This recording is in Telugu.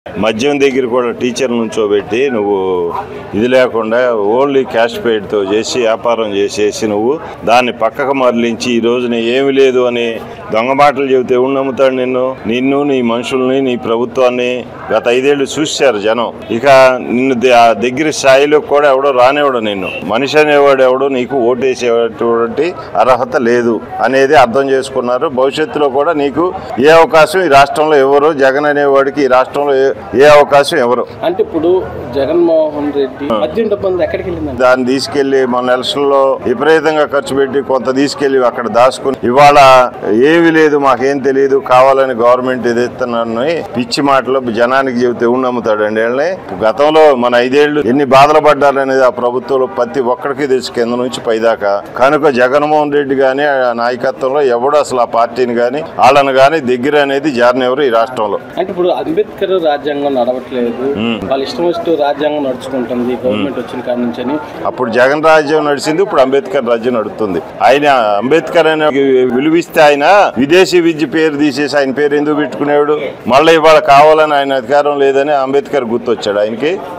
మద్యం దగ్గర కూడా టీచర్ నుంచోబెట్టి నువ్వు ఇది లేకుండా ఓన్లీ క్యాష్ పెయిడ్తో చేసి వ్యాపారం చేసేసి నువ్వు దాన్ని పక్కకు మరలించి ఈ రోజున ఏమి లేదు అని దొంగ మాటలు చెబితే ఎవరు నమ్ముతాడు నిన్ను నీ మనుషుల్ని నీ ప్రభుత్వాన్ని గత 5 ఏళ్ళు చూశారు జనం. ఇక నిన్ను దగ్గర స్థాయిలో కూడా ఎవడో రానివ్వడు. నిన్ను మనిషి అనేవాడు ఎవడో నీకు ఓటేసేటువంటి అర్హత లేదు అనేది అర్థం చేసుకున్నారు. భవిష్యత్తులో కూడా నీకు ఏ అవకాశం ఈ రాష్ట్రంలో ఎవరు జగన్ అనేవాడికి ఈ రాష్ట్రంలో ఏ అవకాశం ఎవరు అంటే ఇప్పుడు జగన్మోహన్ రెడ్డి మద్యం డబ్బంది ఎక్కడికి వెళ్ళింది? దాన్ని తీసుకెళ్లి మన ఎలక్షన్లో విపరీతంగా ఖర్చు పెట్టి కొంత తీసుకెళ్లి అక్కడ దాచుకుని ఇవాళ ఏమీ లేదు మాకేం తెలియదు కావాలని గవర్నమెంట్ ఎదుగుతున్నాను పిచ్చి మాటలు జనానికి చెబితే ఎవరు నమ్ముతాడండి. గతంలో మన 5 ఏళ్ళు ఎన్ని బాధలు పడ్డారనేది ఆ ప్రభుత్వంలో ప్రతి ఒక్కరికి తెలుసు కింద నుంచి పైదాకా. కనుక జగన్మోహన్ రెడ్డి గాని ఆ నాయకత్వంలో ఎవడు అసలు ఆ పార్టీని గాని వాళ్ళని గాని దగ్గర అనేది జారనివ్వరు ఈ రాష్ట్రంలో. అంటే ఇప్పుడు అంబేద్కర్ రాజ్యాంగం నడవట్లేదు, వాళ్ళ ఇష్టం వచ్చి రాజ్యాంగం నడుచుకుంటుంది గవర్నమెంట్ వచ్చిన కాడి నుంచి అని. అప్పుడు జగన్ రాజ్యం నడిచింది, ఇప్పుడు అంబేద్కర్ రాజ్యం నడుస్తుంది. ఆయన అంబేద్కర్ అనే విలువిస్తే ఆయన విదేశీ విద్య పేరు తీసేసి ఆయన పేరు ఎందుకు పెట్టుకునేవాడు? మళ్ళీ ఇవాళ కావాలని ఆయన అధికారం లేదని అంబేద్కర్ గుర్తొచ్చాడు ఆయనకి.